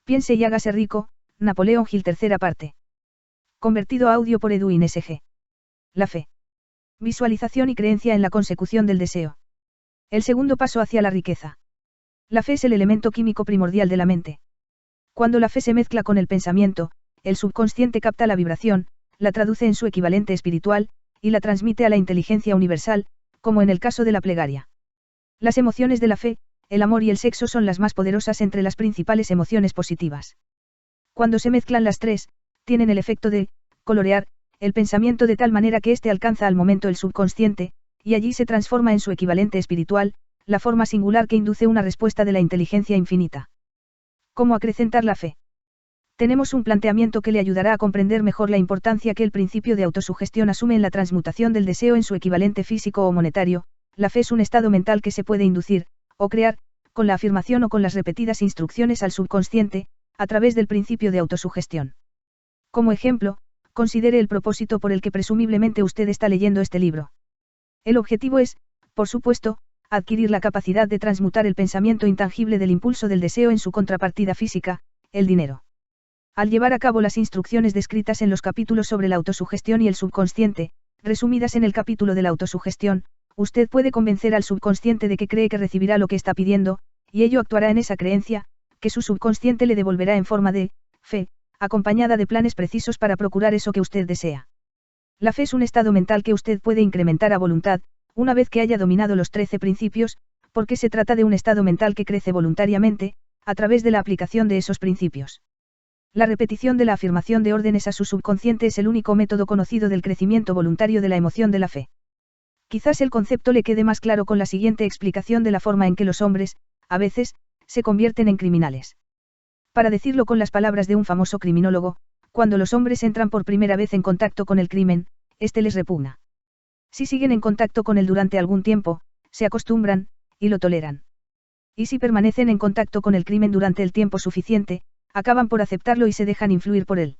Piense y hágase rico, Napoleón Hill tercera parte. Convertido a audio por Edwin S.G. La fe. Visualización y creencia en la consecución del deseo. El segundo paso hacia la riqueza. La fe es el elemento químico primordial de la mente. Cuando la fe se mezcla con el pensamiento, el subconsciente capta la vibración, la traduce en su equivalente espiritual, y la transmite a la inteligencia universal, como en el caso de la plegaria. Las emociones de la fe, el amor y el sexo son las más poderosas entre las principales emociones positivas. Cuando se mezclan las tres, tienen el efecto de colorear el pensamiento de tal manera que éste alcanza al momento el subconsciente, y allí se transforma en su equivalente espiritual, la forma singular que induce una respuesta de la inteligencia infinita. ¿Cómo acrecentar la fe? Tenemos un planteamiento que le ayudará a comprender mejor la importancia que el principio de autosugestión asume en la transmutación del deseo en su equivalente físico o monetario. La fe es un estado mental que se puede inducir, o crear, con la afirmación o con las repetidas instrucciones al subconsciente, a través del principio de autosugestión. Como ejemplo, considere el propósito por el que presumiblemente usted está leyendo este libro. El objetivo es, por supuesto, adquirir la capacidad de transmutar el pensamiento intangible del impulso del deseo en su contrapartida física, el dinero. Al llevar a cabo las instrucciones descritas en los capítulos sobre la autosugestión y el subconsciente, resumidas en el capítulo de la autosugestión, usted puede convencer al subconsciente de que cree que recibirá lo que está pidiendo, y ello actuará en esa creencia, que su subconsciente le devolverá en forma de fe, acompañada de planes precisos para procurar eso que usted desea. La fe es un estado mental que usted puede incrementar a voluntad, una vez que haya dominado los 13 principios, porque se trata de un estado mental que crece voluntariamente, a través de la aplicación de esos principios. La repetición de la afirmación de órdenes a su subconsciente es el único método conocido del crecimiento voluntario de la emoción de la fe. Quizás el concepto le quede más claro con la siguiente explicación de la forma en que los hombres, a veces, se convierten en criminales. Para decirlo con las palabras de un famoso criminólogo, cuando los hombres entran por primera vez en contacto con el crimen, este les repugna. Si siguen en contacto con él durante algún tiempo, se acostumbran, y lo toleran. Y si permanecen en contacto con el crimen durante el tiempo suficiente, acaban por aceptarlo y se dejan influir por él.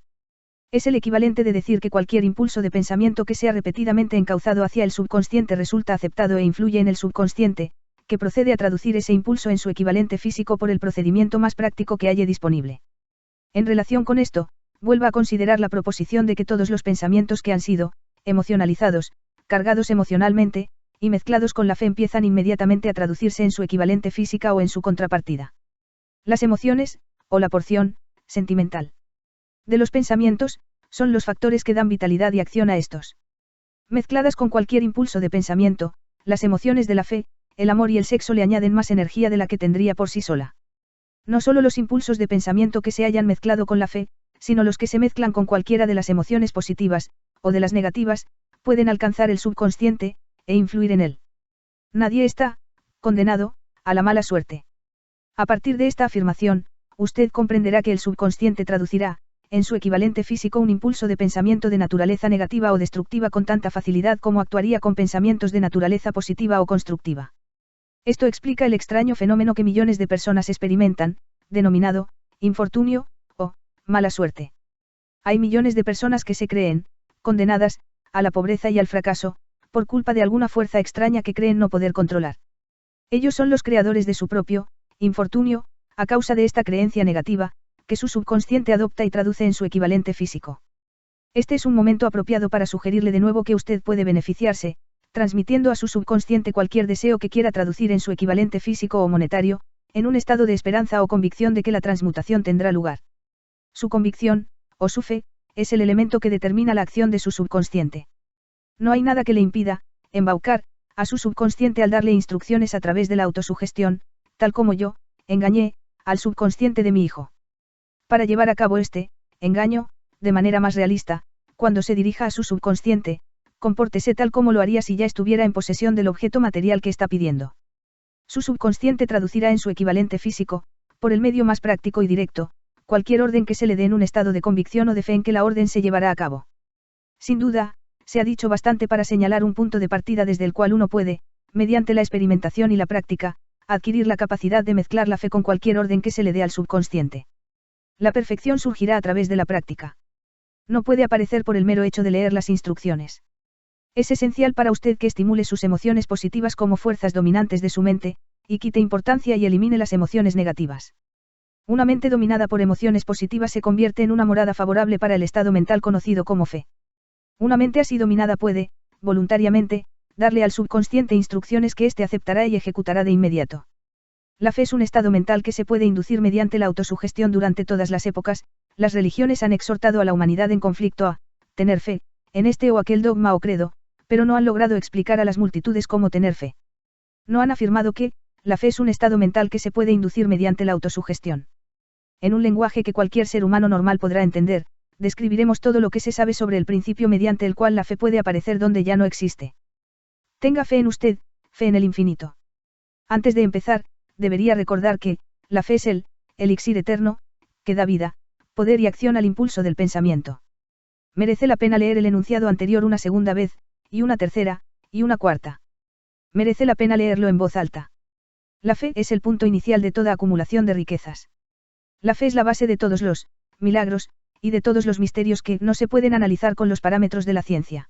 Es el equivalente de decir que cualquier impulso de pensamiento que sea repetidamente encauzado hacia el subconsciente resulta aceptado e influye en el subconsciente, que procede a traducir ese impulso en su equivalente físico por el procedimiento más práctico que haya disponible. En relación con esto, vuelva a considerar la proposición de que todos los pensamientos que han sido emocionalizados, cargados emocionalmente, y mezclados con la fe empiezan inmediatamente a traducirse en su equivalente física o en su contrapartida. Las emociones, o la porción sentimental de los pensamientos, son los factores que dan vitalidad y acción a estos. Mezcladas con cualquier impulso de pensamiento, las emociones de la fe, el amor y el sexo le añaden más energía de la que tendría por sí sola. No solo los impulsos de pensamiento que se hayan mezclado con la fe, sino los que se mezclan con cualquiera de las emociones positivas, o de las negativas, pueden alcanzar el subconsciente, e influir en él. Nadie está condenado a la mala suerte. A partir de esta afirmación, usted comprenderá que el subconsciente traducirá, en su equivalente físico, un impulso de pensamiento de naturaleza negativa o destructiva con tanta facilidad como actuaría con pensamientos de naturaleza positiva o constructiva. Esto explica el extraño fenómeno que millones de personas experimentan, denominado infortunio o mala suerte. Hay millones de personas que se creen condenadas a la pobreza y al fracaso, por culpa de alguna fuerza extraña que creen no poder controlar. Ellos son los creadores de su propio infortunio, a causa de esta creencia negativa, que su subconsciente adopta y traduce en su equivalente físico. Este es un momento apropiado para sugerirle de nuevo que usted puede beneficiarse, transmitiendo a su subconsciente cualquier deseo que quiera traducir en su equivalente físico o monetario, en un estado de esperanza o convicción de que la transmutación tendrá lugar. Su convicción, o su fe, es el elemento que determina la acción de su subconsciente. No hay nada que le impida embaucar a su subconsciente al darle instrucciones a través de la autosugestión, tal como yo engañé al subconsciente de mi hijo. Para llevar a cabo este engaño, de manera más realista, cuando se dirija a su subconsciente, compórtese tal como lo haría si ya estuviera en posesión del objeto material que está pidiendo. Su subconsciente traducirá en su equivalente físico, por el medio más práctico y directo, cualquier orden que se le dé en un estado de convicción o de fe en que la orden se llevará a cabo. Sin duda, se ha dicho bastante para señalar un punto de partida desde el cual uno puede, mediante la experimentación y la práctica, adquirir la capacidad de mezclar la fe con cualquier orden que se le dé al subconsciente. La perfección surgirá a través de la práctica. No puede aparecer por el mero hecho de leer las instrucciones. Es esencial para usted que estimule sus emociones positivas como fuerzas dominantes de su mente, y quite importancia y elimine las emociones negativas. Una mente dominada por emociones positivas se convierte en una morada favorable para el estado mental conocido como fe. Una mente así dominada puede, voluntariamente, darle al subconsciente instrucciones que éste aceptará y ejecutará de inmediato. La fe es un estado mental que se puede inducir mediante la autosugestión durante todas las épocas. Las religiones han exhortado a la humanidad en conflicto a tener fe, en este o aquel dogma o credo, pero no han logrado explicar a las multitudes cómo tener fe. No han afirmado que, la fe es un estado mental que se puede inducir mediante la autosugestión. En un lenguaje que cualquier ser humano normal podrá entender, describiremos todo lo que se sabe sobre el principio mediante el cual la fe puede aparecer donde ya no existe. Tenga fe en usted, fe en el infinito. Antes de empezar, debería recordar que, la fe es el elixir eterno, que da vida, poder y acción al impulso del pensamiento. Merece la pena leer el enunciado anterior una segunda vez, y una tercera, y una cuarta. Merece la pena leerlo en voz alta. La fe es el punto inicial de toda acumulación de riquezas. La fe es la base de todos los milagros, y de todos los misterios que no se pueden analizar con los parámetros de la ciencia.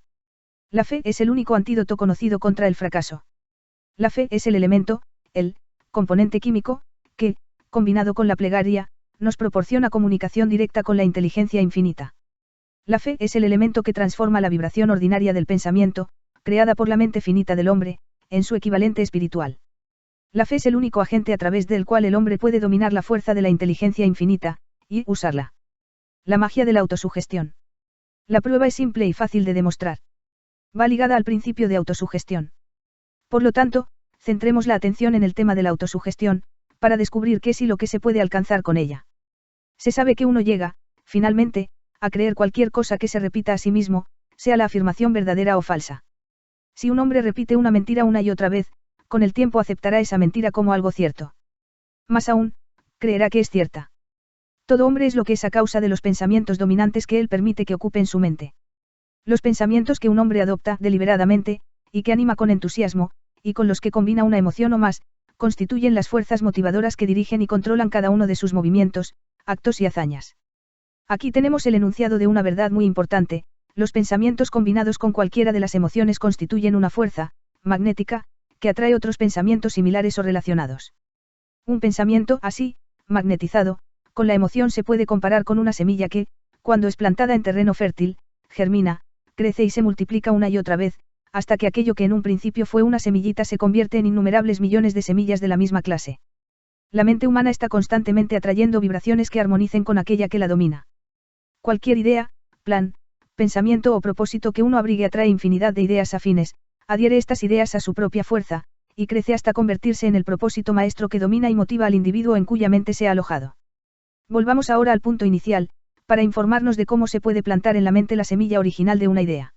La fe es el único antídoto conocido contra el fracaso. La fe es el elemento, el componente químico, que, combinado con la plegaria, nos proporciona comunicación directa con la inteligencia infinita. La fe es el elemento que transforma la vibración ordinaria del pensamiento, creada por la mente finita del hombre, en su equivalente espiritual. La fe es el único agente a través del cual el hombre puede dominar la fuerza de la inteligencia infinita, y usarla. La magia de la autosugestión. La prueba es simple y fácil de demostrar. Va ligada al principio de autosugestión. Por lo tanto, centremos la atención en el tema de la autosugestión, para descubrir qué es y lo que se puede alcanzar con ella. Se sabe que uno llega, finalmente, a creer cualquier cosa que se repita a sí mismo, sea la afirmación verdadera o falsa. Si un hombre repite una mentira una y otra vez, con el tiempo aceptará esa mentira como algo cierto. Más aún, creerá que es cierta. Todo hombre es lo que es a causa de los pensamientos dominantes que él permite que ocupen su mente. Los pensamientos que un hombre adopta deliberadamente, y que anima con entusiasmo, y con los que combina una emoción o más, constituyen las fuerzas motivadoras que dirigen y controlan cada uno de sus movimientos, actos y hazañas. Aquí tenemos el enunciado de una verdad muy importante: los pensamientos combinados con cualquiera de las emociones constituyen una fuerza magnética, que atrae otros pensamientos similares o relacionados. Un pensamiento así, magnetizado, con la emoción se puede comparar con una semilla que, cuando es plantada en terreno fértil, germina, crece y se multiplica una y otra vez, hasta que aquello que en un principio fue una semillita se convierte en innumerables millones de semillas de la misma clase. La mente humana está constantemente atrayendo vibraciones que armonicen con aquella que la domina. Cualquier idea, plan, pensamiento o propósito que uno abrigue atrae infinidad de ideas afines, adhiere estas ideas a su propia fuerza, y crece hasta convertirse en el propósito maestro que domina y motiva al individuo en cuya mente se ha alojado. Volvamos ahora al punto inicial, para informarnos de cómo se puede plantar en la mente la semilla original de una idea.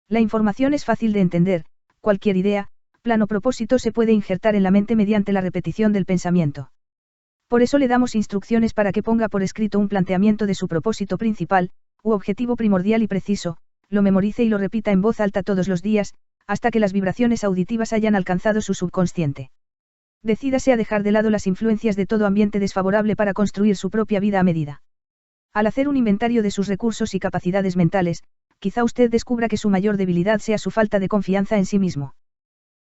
La información es fácil de entender: cualquier idea, plan o propósito se puede injertar en la mente mediante la repetición del pensamiento. Por eso le damos instrucciones para que ponga por escrito un planteamiento de su propósito principal, u objetivo primordial y preciso, lo memorice y lo repita en voz alta todos los días, hasta que las vibraciones auditivas hayan alcanzado su subconsciente. Decídase a dejar de lado las influencias de todo ambiente desfavorable para construir su propia vida a medida. Al hacer un inventario de sus recursos y capacidades mentales, quizá usted descubra que su mayor debilidad sea su falta de confianza en sí mismo.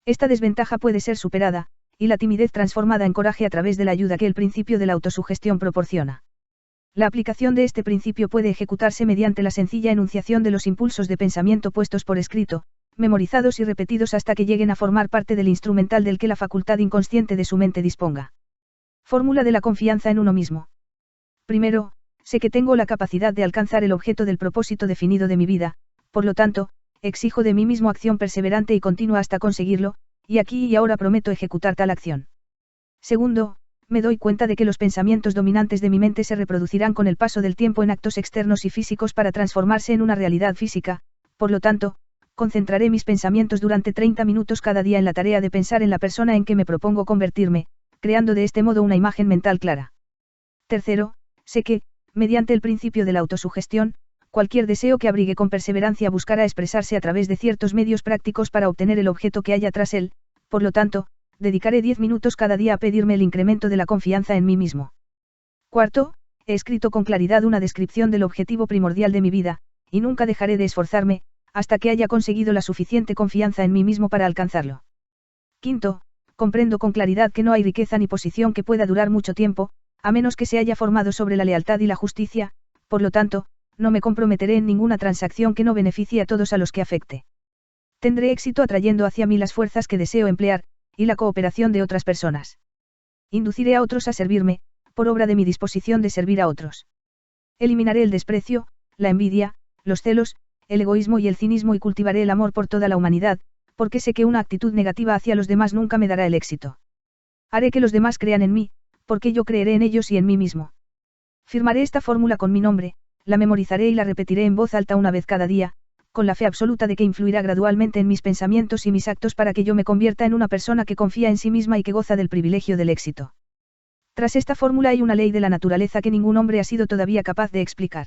Esta desventaja puede ser superada, y la timidez transformada en coraje a través de la ayuda que el principio de la autosugestión proporciona. La aplicación de este principio puede ejecutarse mediante la sencilla enunciación de los impulsos de pensamiento puestos por escrito, memorizados y repetidos hasta que lleguen a formar parte del instrumental del que la facultad inconsciente de su mente disponga. Fórmula de la confianza en uno mismo. Primero, sé que tengo la capacidad de alcanzar el objeto del propósito definido de mi vida, por lo tanto, exijo de mí mismo acción perseverante y continua hasta conseguirlo, y aquí y ahora prometo ejecutar tal acción. Segundo, me doy cuenta de que los pensamientos dominantes de mi mente se reproducirán con el paso del tiempo en actos externos y físicos para transformarse en una realidad física, por lo tanto, concentraré mis pensamientos durante 30 minutos cada día en la tarea de pensar en la persona en que me propongo convertirme, creando de este modo una imagen mental clara. Tercero, sé que, mediante el principio de la autosugestión, cualquier deseo que abrigue con perseverancia buscará expresarse a través de ciertos medios prácticos para obtener el objeto que haya tras él, por lo tanto, dedicaré 10 minutos cada día a pedirme el incremento de la confianza en mí mismo. Cuarto, he escrito con claridad una descripción del objetivo primordial de mi vida, y nunca dejaré de esforzarme, hasta que haya conseguido la suficiente confianza en mí mismo para alcanzarlo. Quinto, comprendo con claridad que no hay riqueza ni posición que pueda durar mucho tiempo, a menos que se haya formado sobre la lealtad y la justicia, por lo tanto, no me comprometeré en ninguna transacción que no beneficie a todos a los que afecte. Tendré éxito atrayendo hacia mí las fuerzas que deseo emplear, y la cooperación de otras personas. Induciré a otros a servirme, por obra de mi disposición de servir a otros. Eliminaré el desprecio, la envidia, los celos, el egoísmo y el cinismo y cultivaré el amor por toda la humanidad, porque sé que una actitud negativa hacia los demás nunca me dará el éxito. Haré que los demás crean en mí, porque yo creeré en ellos y en mí mismo. Firmaré esta fórmula con mi nombre, la memorizaré y la repetiré en voz alta una vez cada día, con la fe absoluta de que influirá gradualmente en mis pensamientos y mis actos para que yo me convierta en una persona que confía en sí misma y que goza del privilegio del éxito. Tras esta fórmula hay una ley de la naturaleza que ningún hombre ha sido todavía capaz de explicar.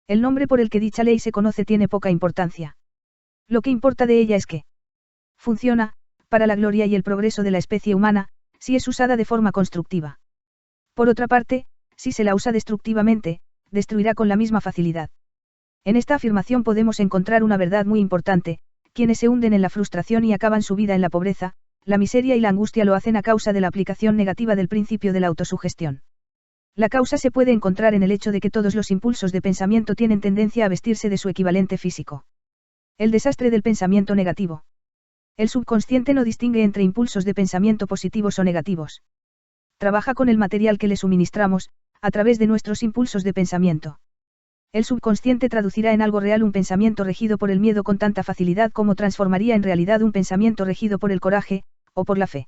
El nombre por el que dicha ley se conoce tiene poca importancia. Lo que importa de ella es que funciona, para la gloria y el progreso de la especie humana, si es usada de forma constructiva. Por otra parte, si se la usa destructivamente, destruirá con la misma facilidad. En esta afirmación podemos encontrar una verdad muy importante: quienes se hunden en la frustración y acaban su vida en la pobreza, la miseria y la angustia lo hacen a causa de la aplicación negativa del principio de la autosugestión. La causa se puede encontrar en el hecho de que todos los impulsos de pensamiento tienen tendencia a vestirse de su equivalente físico. El desastre del pensamiento negativo. El subconsciente no distingue entre impulsos de pensamiento positivos o negativos. Trabaja con el material que le suministramos, a través de nuestros impulsos de pensamiento. El subconsciente traducirá en algo real un pensamiento regido por el miedo con tanta facilidad como transformaría en realidad un pensamiento regido por el coraje, o por la fe.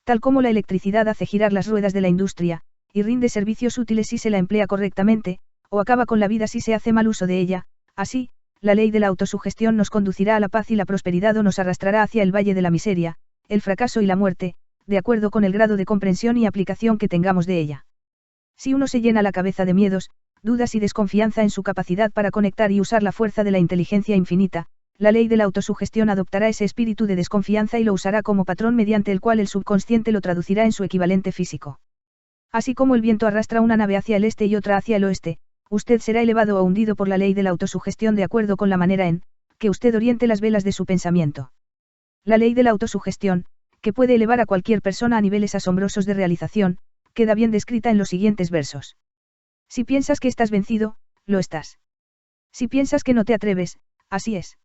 Tal como la electricidad hace girar las ruedas de la industria, y rinde servicios útiles si se la emplea correctamente, o acaba con la vida si se hace mal uso de ella, así, la ley de la autosugestión nos conducirá a la paz y la prosperidad o nos arrastrará hacia el valle de la miseria, el fracaso y la muerte, de acuerdo con el grado de comprensión y aplicación que tengamos de ella. Si uno se llena la cabeza de miedos, dudas y desconfianza en su capacidad para conectar y usar la fuerza de la inteligencia infinita, la ley de la autosugestión adoptará ese espíritu de desconfianza y lo usará como patrón mediante el cual el subconsciente lo traducirá en su equivalente físico. Así como el viento arrastra una nave hacia el este y otra hacia el oeste, usted será elevado o hundido por la ley de la autosugestión de acuerdo con la manera en que usted oriente las velas de su pensamiento. La ley de la autosugestión, que puede elevar a cualquier persona a niveles asombrosos de realización, queda bien descrita en los siguientes versos. Si piensas que estás vencido, lo estás. Si piensas que no te atreves, así es.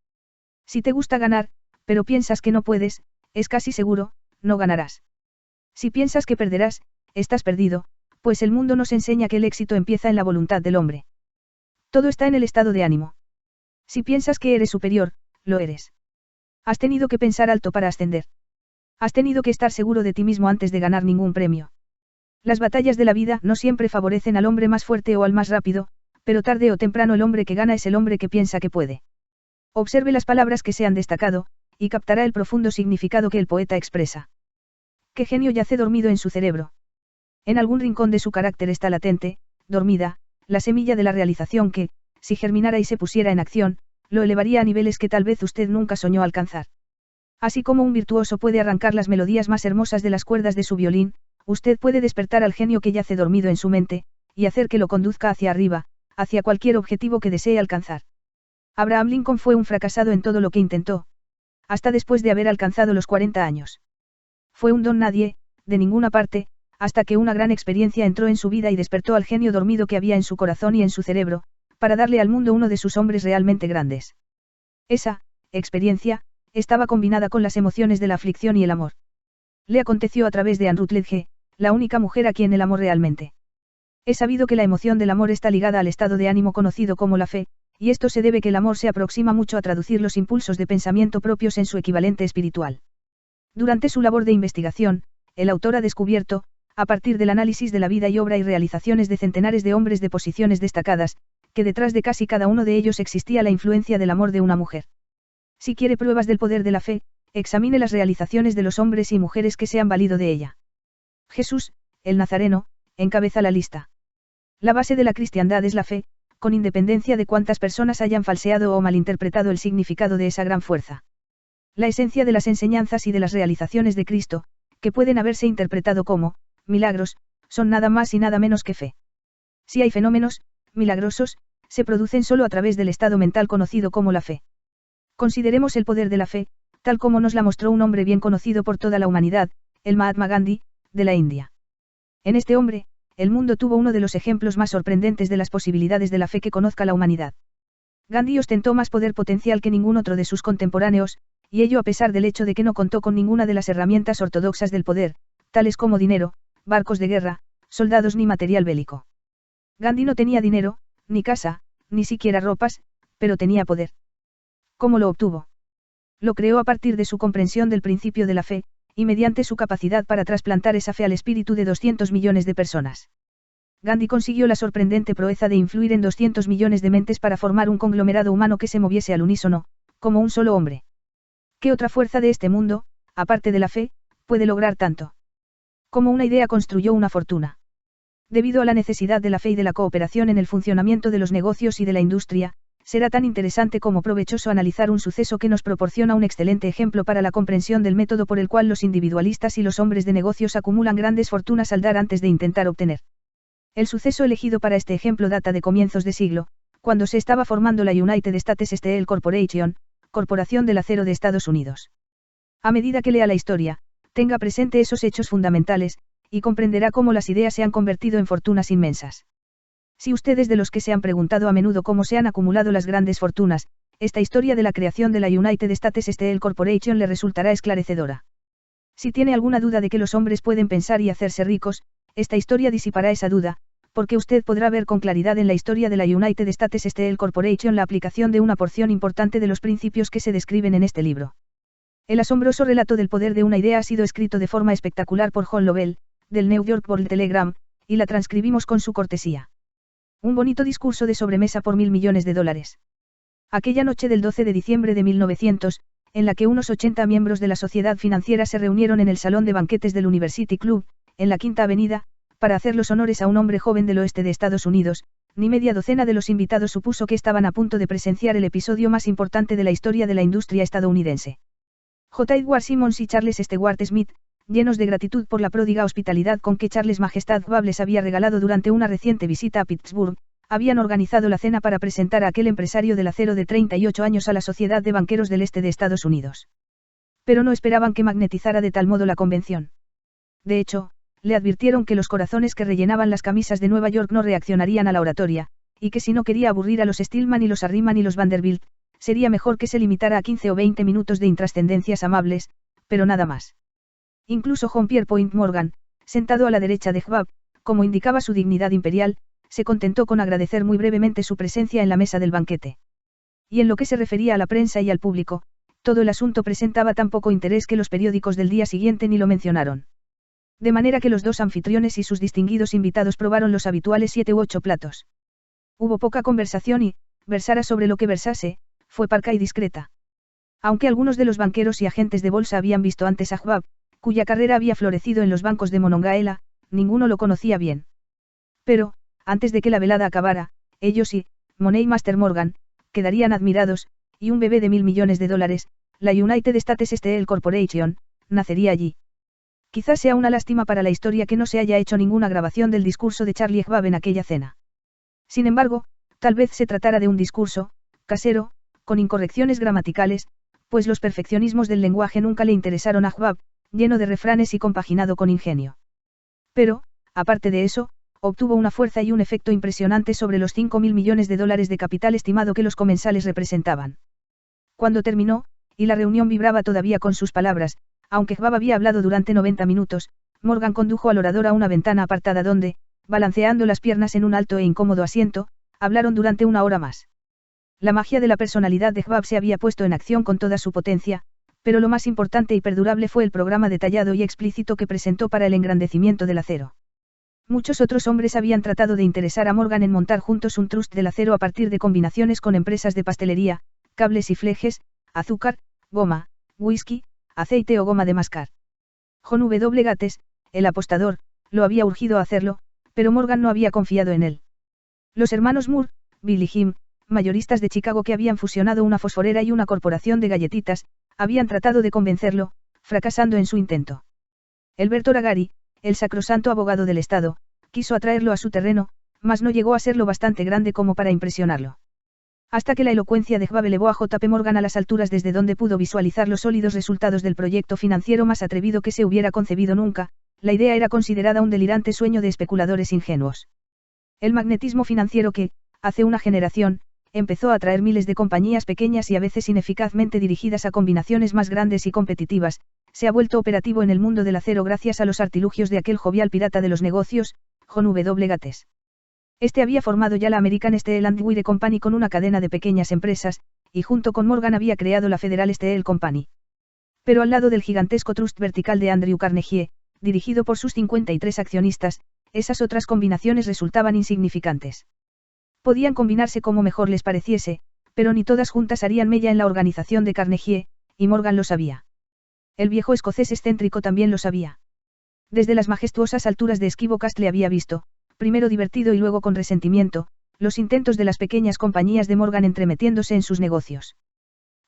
Si te gusta ganar, pero piensas que no puedes, es casi seguro, no ganarás. Si piensas que perderás, estás perdido, pues el mundo nos enseña que el éxito empieza en la voluntad del hombre. Todo está en el estado de ánimo. Si piensas que eres superior, lo eres. Has tenido que pensar alto para ascender. Has tenido que estar seguro de ti mismo antes de ganar ningún premio. Las batallas de la vida no siempre favorecen al hombre más fuerte o al más rápido, pero tarde o temprano el hombre que gana es el hombre que piensa que puede. Observe las palabras que se han destacado, y captará el profundo significado que el poeta expresa. ¿Qué genio yace dormido en su cerebro? En algún rincón de su carácter está latente, dormida, la semilla de la realización que, si germinara y se pusiera en acción, lo elevaría a niveles que tal vez usted nunca soñó alcanzar. Así como un virtuoso puede arrancar las melodías más hermosas de las cuerdas de su violín, usted puede despertar al genio que yace dormido en su mente, y hacer que lo conduzca hacia arriba, hacia cualquier objetivo que desee alcanzar. Abraham Lincoln fue un fracasado en todo lo que intentó. Hasta después de haber alcanzado los 40 años. Fue un don nadie, de ninguna parte, hasta que una gran experiencia entró en su vida y despertó al genio dormido que había en su corazón y en su cerebro, para darle al mundo uno de sus hombres realmente grandes. Esa experiencia estaba combinada con las emociones de la aflicción y el amor. Le aconteció a través de Anne Rutledge, la única mujer a quien el amor realmente. He sabido que la emoción del amor está ligada al estado de ánimo conocido como la fe, y esto se debe que el amor se aproxima mucho a traducir los impulsos de pensamiento propios en su equivalente espiritual. Durante su labor de investigación, el autor ha descubierto, a partir del análisis de la vida y obra y realizaciones de centenares de hombres de posiciones destacadas, que detrás de casi cada uno de ellos existía la influencia del amor de una mujer. Si quiere pruebas del poder de la fe, examine las realizaciones de los hombres y mujeres que se han valido de ella. Jesús, el Nazareno, encabeza la lista. La base de la cristiandad es la fe, con independencia de cuántas personas hayan falseado o malinterpretado el significado de esa gran fuerza. La esencia de las enseñanzas y de las realizaciones de Cristo, que pueden haberse interpretado como milagros, son nada más y nada menos que fe. Si hay fenómenos milagrosos, se producen solo a través del estado mental conocido como la fe. Consideremos el poder de la fe, tal como nos la mostró un hombre bien conocido por toda la humanidad, el Mahatma Gandhi, de la India. En este hombre, el mundo tuvo uno de los ejemplos más sorprendentes de las posibilidades de la fe que conozca la humanidad. Gandhi ostentó más poder potencial que ningún otro de sus contemporáneos, y ello a pesar del hecho de que no contó con ninguna de las herramientas ortodoxas del poder, tales como dinero, barcos de guerra, soldados ni material bélico. Gandhi no tenía dinero, ni casa, ni siquiera ropas, pero tenía poder. ¿Cómo lo obtuvo? Lo creó a partir de su comprensión del principio de la fe, y mediante su capacidad para trasplantar esa fe al espíritu de 200 millones de personas. Gandhi consiguió la sorprendente proeza de influir en 200 millones de mentes para formar un conglomerado humano que se moviese al unísono, como un solo hombre. ¿Qué otra fuerza de este mundo, aparte de la fe, puede lograr tanto? Como una idea construyó una fortuna. Debido a la necesidad de la fe y de la cooperación en el funcionamiento de los negocios y de la industria, será tan interesante como provechoso analizar un suceso que nos proporciona un excelente ejemplo para la comprensión del método por el cual los individualistas y los hombres de negocios acumulan grandes fortunas al dar antes de intentar obtener. El suceso elegido para este ejemplo data de comienzos de siglo, cuando se estaba formando la United States Steel Corporation, Corporación del Acero de Estados Unidos. A medida que lea la historia, tenga presente esos hechos fundamentales, y comprenderá cómo las ideas se han convertido en fortunas inmensas. Si ustedes de los que se han preguntado a menudo cómo se han acumulado las grandes fortunas, esta historia de la creación de la United States Steel Corporation le resultará esclarecedora. Si tiene alguna duda de que los hombres pueden pensar y hacerse ricos, esta historia disipará esa duda, porque usted podrá ver con claridad en la historia de la United States Steel Corporation la aplicación de una porción importante de los principios que se describen en este libro. El asombroso relato del poder de una idea ha sido escrito de forma espectacular por John Lovell, del New York World Telegram, y la transcribimos con su cortesía. Un bonito discurso de sobremesa por $1.000 millones. Aquella noche del 12 de diciembre de 1900, en la que unos 80 miembros de la sociedad financiera se reunieron en el salón de banquetes del University Club, en la Quinta Avenida, para hacer los honores a un hombre joven del oeste de Estados Unidos, ni media docena de los invitados supuso que estaban a punto de presenciar el episodio más importante de la historia de la industria estadounidense. J. Edward Simmons y Charles Stewart Smith, llenos de gratitud por la pródiga hospitalidad con que Charles Majestad Schwab les había regalado durante una reciente visita a Pittsburgh, habían organizado la cena para presentar a aquel empresario del acero de 38 años a la Sociedad de Banqueros del Este de Estados Unidos. Pero no esperaban que magnetizara de tal modo la convención. De hecho, le advirtieron que los corazones que rellenaban las camisas de Nueva York no reaccionarían a la oratoria, y que si no quería aburrir a los Stillman y los Harriman y los Vanderbilt, sería mejor que se limitara a 15 o 20 minutos de intrascendencias amables, pero nada más. Incluso John Pierpont Morgan, sentado a la derecha de Schwab, como indicaba su dignidad imperial, se contentó con agradecer muy brevemente su presencia en la mesa del banquete. Y en lo que se refería a la prensa y al público, todo el asunto presentaba tan poco interés que los periódicos del día siguiente ni lo mencionaron. De manera que los dos anfitriones y sus distinguidos invitados probaron los habituales 7 u 8 platos. Hubo poca conversación y, versara sobre lo que versase, fue parca y discreta. Aunque algunos de los banqueros y agentes de bolsa habían visto antes a Schwab, cuya carrera había florecido en los bancos de Monongahela, ninguno lo conocía bien. Pero, antes de que la velada acabara, ellos y Money Master Morgan quedarían admirados, y un bebé de $1.000 millones, la United States Steel Corporation, nacería allí. Quizás sea una lástima para la historia que no se haya hecho ninguna grabación del discurso de Charlie Schwab en aquella cena. Sin embargo, tal vez se tratara de un discurso, casero, con incorrecciones gramaticales, pues los perfeccionismos del lenguaje nunca le interesaron a Schwab, lleno de refranes y compaginado con ingenio. Pero, aparte de eso, obtuvo una fuerza y un efecto impresionante sobre los $5.000 millones de capital estimado que los comensales representaban. Cuando terminó, y la reunión vibraba todavía con sus palabras, aunque Schwab había hablado durante 90 minutos, Morgan condujo al orador a una ventana apartada donde, balanceando las piernas en un alto e incómodo asiento, hablaron durante 1 hora más. La magia de la personalidad de Schwab se había puesto en acción con toda su potencia, pero lo más importante y perdurable fue el programa detallado y explícito que presentó para el engrandecimiento del acero. Muchos otros hombres habían tratado de interesar a Morgan en montar juntos un trust del acero a partir de combinaciones con empresas de pastelería, cables y flejes, azúcar, goma, whisky, aceite o goma de mascar. John W. Gates, el apostador, lo había urgido a hacerlo, pero Morgan no había confiado en él. Los hermanos Moore, Bill y Jim, mayoristas de Chicago que habían fusionado una fosforera y una corporación de galletitas, habían tratado de convencerlo, fracasando en su intento. Elberto Ragari, el sacrosanto abogado del Estado, quiso atraerlo a su terreno, mas no llegó a ser lo bastante grande como para impresionarlo. Hasta que la elocuencia de Schwab elevó a J. P. Morgan a las alturas desde donde pudo visualizar los sólidos resultados del proyecto financiero más atrevido que se hubiera concebido nunca, la idea era considerada un delirante sueño de especuladores ingenuos. El magnetismo financiero que, hace una generación, empezó a atraer miles de compañías pequeñas y a veces ineficazmente dirigidas a combinaciones más grandes y competitivas, se ha vuelto operativo en el mundo del acero gracias a los artilugios de aquel jovial pirata de los negocios, John W. Gates. Este había formado ya la American Steel and Wire Company con una cadena de pequeñas empresas, y junto con Morgan había creado la Federal Steel Company. Pero al lado del gigantesco trust vertical de Andrew Carnegie, dirigido por sus 53 accionistas, esas otras combinaciones resultaban insignificantes. Podían combinarse como mejor les pareciese, pero ni todas juntas harían mella en la organización de Carnegie, y Morgan lo sabía. El viejo escocés excéntrico también lo sabía. Desde las majestuosas alturas de Esquivo Castle había visto, primero divertido y luego con resentimiento, los intentos de las pequeñas compañías de Morgan entremetiéndose en sus negocios.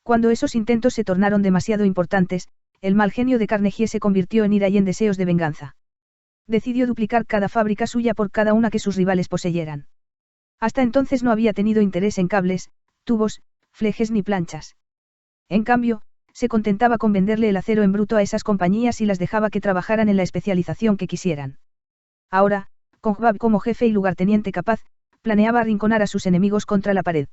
Cuando esos intentos se tornaron demasiado importantes, el mal genio de Carnegie se convirtió en ira y en deseos de venganza. Decidió duplicar cada fábrica suya por cada una que sus rivales poseyeran. Hasta entonces no había tenido interés en cables, tubos, flejes ni planchas. En cambio, se contentaba con venderle el acero en bruto a esas compañías y las dejaba que trabajaran en la especialización que quisieran. Ahora, con Schwab como jefe y lugarteniente capaz, planeaba arrinconar a sus enemigos contra la pared.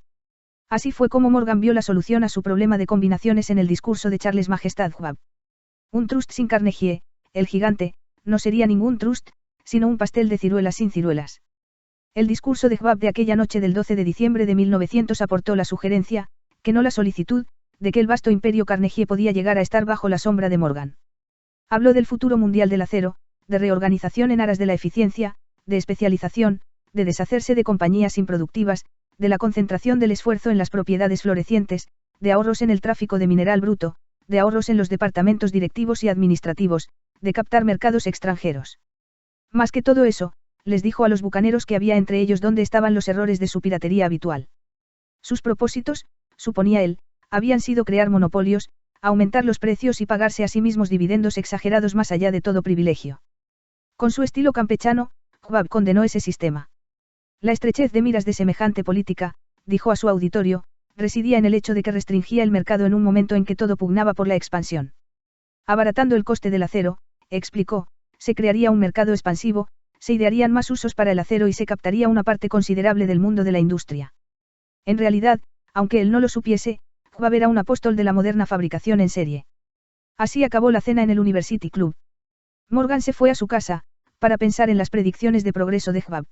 Así fue como Morgan vio la solución a su problema de combinaciones en el discurso de Charles Majestad Schwab. Un trust sin Carnegie, el gigante, no sería ningún trust, sino un pastel de ciruelas sin ciruelas. El discurso de Schwab de aquella noche del 12 de diciembre de 1900 aportó la sugerencia, que no la solicitud, de que el vasto imperio Carnegie podía llegar a estar bajo la sombra de Morgan. Habló del futuro mundial del acero, de reorganización en aras de la eficiencia, de especialización, de deshacerse de compañías improductivas, de la concentración del esfuerzo en las propiedades florecientes, de ahorros en el tráfico de mineral bruto, de ahorros en los departamentos directivos y administrativos, de captar mercados extranjeros. Más que todo eso, les dijo a los bucaneros que había entre ellos dónde estaban los errores de su piratería habitual. Sus propósitos, suponía él, habían sido crear monopolios, aumentar los precios y pagarse a sí mismos dividendos exagerados más allá de todo privilegio. Con su estilo campechano, Schwab condenó ese sistema. La estrechez de miras de semejante política, dijo a su auditorio, residía en el hecho de que restringía el mercado en un momento en que todo pugnaba por la expansión. Abaratando el coste del acero, explicó, se crearía un mercado expansivo, se idearían más usos para el acero y se captaría una parte considerable del mundo de la industria. En realidad, aunque él no lo supiese, Schwab era un apóstol de la moderna fabricación en serie. Así acabó la cena en el University Club. Morgan se fue a su casa, para pensar en las predicciones de progreso de Schwab.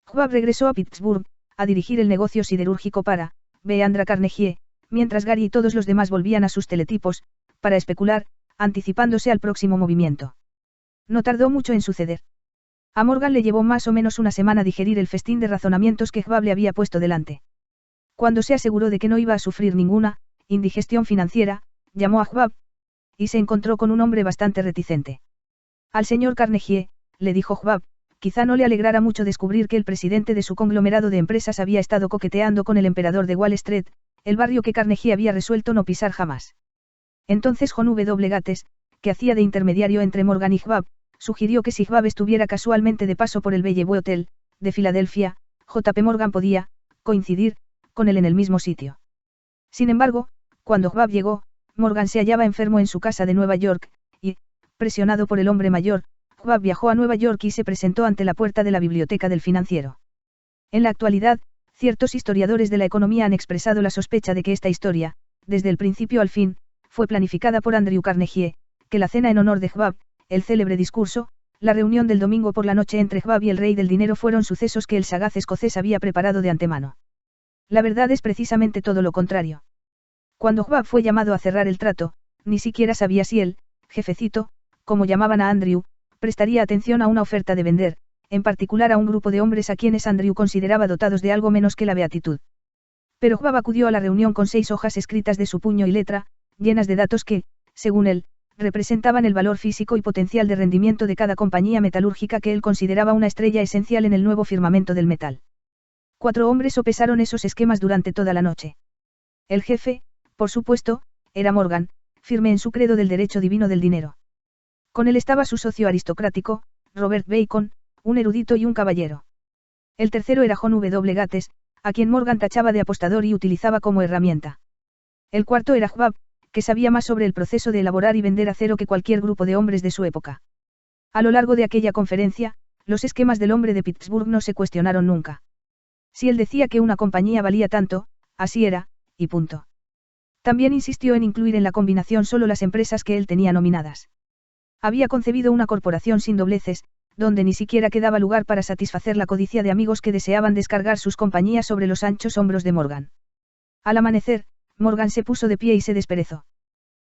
Schwab regresó a Pittsburgh, a dirigir el negocio siderúrgico para B. Andrew Carnegie, mientras Gary y todos los demás volvían a sus teletipos, para especular, anticipándose al próximo movimiento. No tardó mucho en suceder. A Morgan le llevó más o menos una semana digerir el festín de razonamientos que Schwab le había puesto delante. Cuando se aseguró de que no iba a sufrir ninguna indigestión financiera, llamó a Schwab, y se encontró con un hombre bastante reticente. Al señor Carnegie, le dijo Schwab, quizá no le alegrara mucho descubrir que el presidente de su conglomerado de empresas había estado coqueteando con el emperador de Wall Street, el barrio que Carnegie había resuelto no pisar jamás. Entonces John W. Gates, que hacía de intermediario entre Morgan y Schwab, sugirió que si Schwab estuviera casualmente de paso por el Bellevue Hotel, de Filadelfia, J. P. Morgan podía coincidir con él en el mismo sitio. Sin embargo, cuando Schwab llegó, Morgan se hallaba enfermo en su casa de Nueva York, y, presionado por el hombre mayor, Schwab viajó a Nueva York y se presentó ante la puerta de la biblioteca del financiero. En la actualidad, ciertos historiadores de la economía han expresado la sospecha de que esta historia, desde el principio al fin, fue planificada por Andrew Carnegie, que la cena en honor de Schwab, el célebre discurso, la reunión del domingo por la noche entre Schwab y el rey del dinero fueron sucesos que el sagaz escocés había preparado de antemano. La verdad es precisamente todo lo contrario. Cuando Schwab fue llamado a cerrar el trato, ni siquiera sabía si el jefecito, como llamaban a Andrew, prestaría atención a una oferta de vender, en particular a un grupo de hombres a quienes Andrew consideraba dotados de algo menos que la beatitud. Pero Schwab acudió a la reunión con 6 hojas escritas de su puño y letra, llenas de datos que, según él, representaban el valor físico y potencial de rendimiento de cada compañía metalúrgica que él consideraba una estrella esencial en el nuevo firmamento del metal. 4 hombres sopesaron esos esquemas durante toda la noche. El jefe, por supuesto, era Morgan, firme en su credo del derecho divino del dinero. Con él estaba su socio aristocrático, Robert Bacon, un erudito y un caballero. El tercero era John W. Gates, a quien Morgan tachaba de apostador y utilizaba como herramienta. El cuarto era Schwab, que sabía más sobre el proceso de elaborar y vender acero que cualquier grupo de hombres de su época. A lo largo de aquella conferencia, los esquemas del hombre de Pittsburgh no se cuestionaron nunca. Si él decía que una compañía valía tanto, así era, y punto. También insistió en incluir en la combinación solo las empresas que él tenía nominadas. Había concebido una corporación sin dobleces, donde ni siquiera quedaba lugar para satisfacer la codicia de amigos que deseaban descargar sus compañías sobre los anchos hombros de Morgan. Al amanecer, Morgan se puso de pie y se desperezó.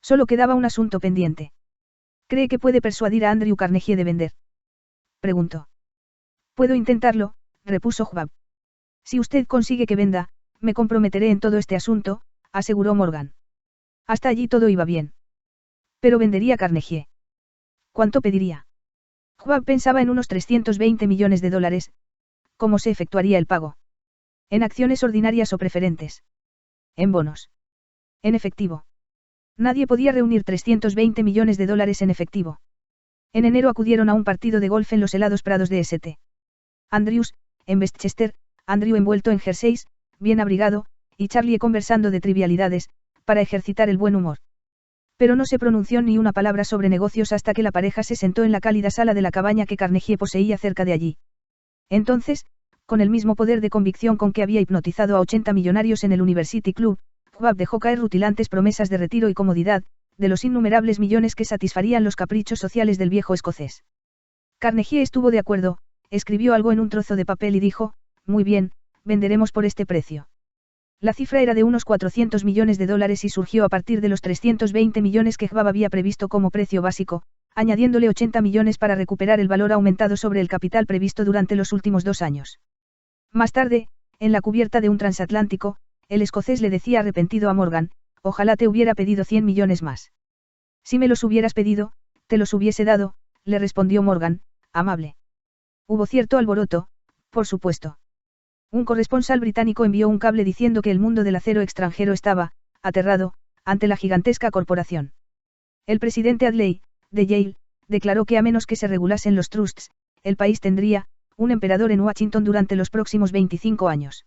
Solo quedaba un asunto pendiente. ¿Cree que puede persuadir a Andrew Carnegie de vender?, preguntó. Puedo intentarlo, repuso Schwab. Si usted consigue que venda, me comprometeré en todo este asunto, aseguró Morgan. Hasta allí todo iba bien. Pero vendería Carnegie. ¿Cuánto pediría? Schwab pensaba en unos 320 millones de dólares. ¿Cómo se efectuaría el pago? ¿En acciones ordinarias o preferentes? ¿En bonos? En efectivo. Nadie podía reunir 320 millones de dólares en efectivo. En enero acudieron a un partido de golf en los helados prados de St. Andrews, en Westchester, Andrew envuelto en jerseys, bien abrigado, y Charlie conversando de trivialidades, para ejercitar el buen humor. Pero no se pronunció ni una palabra sobre negocios hasta que la pareja se sentó en la cálida sala de la cabaña que Carnegie poseía cerca de allí. Entonces, con el mismo poder de convicción con que había hipnotizado a 80 millonarios en el University Club, Schwab dejó caer rutilantes promesas de retiro y comodidad, de los innumerables millones que satisfarían los caprichos sociales del viejo escocés. Carnegie estuvo de acuerdo, escribió algo en un trozo de papel y dijo, muy bien, venderemos por este precio. La cifra era de unos 400 millones de dólares y surgió a partir de los 320 millones que Schwab había previsto como precio básico, añadiéndole 80 millones para recuperar el valor aumentado sobre el capital previsto durante los últimos 2 años. Más tarde, en la cubierta de un transatlántico, el escocés le decía arrepentido a Morgan, ojalá te hubiera pedido 100 millones más. Si me los hubieras pedido, te los hubiese dado, le respondió Morgan, amable. Hubo cierto alboroto, por supuesto. Un corresponsal británico envió un cable diciendo que el mundo del acero extranjero estaba, aterrado, ante la gigantesca corporación. El presidente Adlai, de Yale, declaró que a menos que se regulasen los trusts, el país tendría, un emperador en Washington durante los próximos 25 años.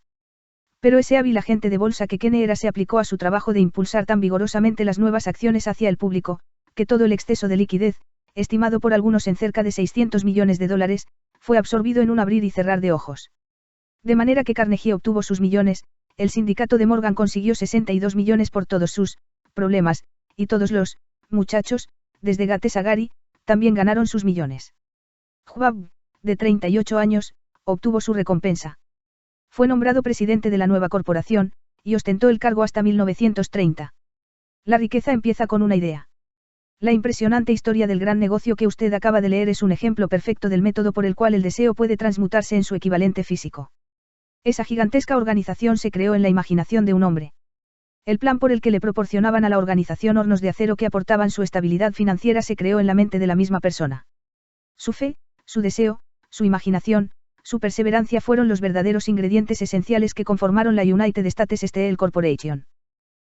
Pero ese hábil agente de bolsa que Kenny era se aplicó a su trabajo de impulsar tan vigorosamente las nuevas acciones hacia el público, que todo el exceso de liquidez, estimado por algunos en cerca de 600 millones de dólares, fue absorbido en un abrir y cerrar de ojos. De manera que Carnegie obtuvo sus millones, el sindicato de Morgan consiguió 62 millones por todos sus problemas, y todos los muchachos, desde Gates a Gary, también ganaron sus millones. Schwab, de 38 años, obtuvo su recompensa. Fue nombrado presidente de la nueva corporación, y ostentó el cargo hasta 1930. La riqueza empieza con una idea. La impresionante historia del gran negocio que usted acaba de leer es un ejemplo perfecto del método por el cual el deseo puede transmutarse en su equivalente físico. Esa gigantesca organización se creó en la imaginación de un hombre. El plan por el que le proporcionaban a la organización hornos de acero que aportaban su estabilidad financiera se creó en la mente de la misma persona. Su fe, su deseo, su imaginación, su perseverancia fueron los verdaderos ingredientes esenciales que conformaron la United States Steel Corporation.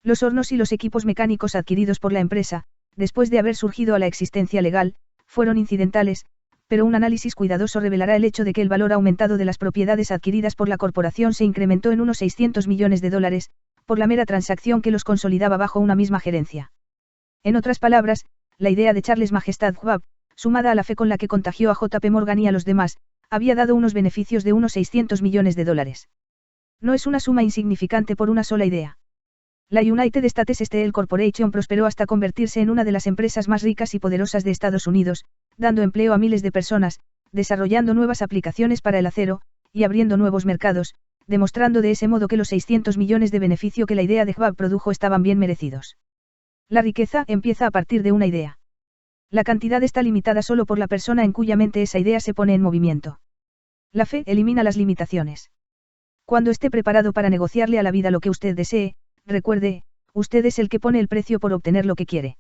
Los hornos y los equipos mecánicos adquiridos por la empresa, después de haber surgido a la existencia legal, fueron incidentales, pero un análisis cuidadoso revelará el hecho de que el valor aumentado de las propiedades adquiridas por la corporación se incrementó en unos 600 millones de dólares, por la mera transacción que los consolidaba bajo una misma gerencia. En otras palabras, la idea de Charles Majestad Schwab, sumada a la fe con la que contagió a J. P. Morgan y a los demás, había dado unos beneficios de unos 600 millones de dólares. No es una suma insignificante por una sola idea. La United States Steel Corporation prosperó hasta convertirse en una de las empresas más ricas y poderosas de Estados Unidos, dando empleo a miles de personas, desarrollando nuevas aplicaciones para el acero, y abriendo nuevos mercados, demostrando de ese modo que los 600 millones de beneficio que la idea de Schwab produjo estaban bien merecidos. La riqueza empieza a partir de una idea. La cantidad está limitada solo por la persona en cuya mente esa idea se pone en movimiento. La fe elimina las limitaciones. Cuando esté preparado para negociarle a la vida lo que usted desee, recuerde, usted es el que pone el precio por obtener lo que quiere.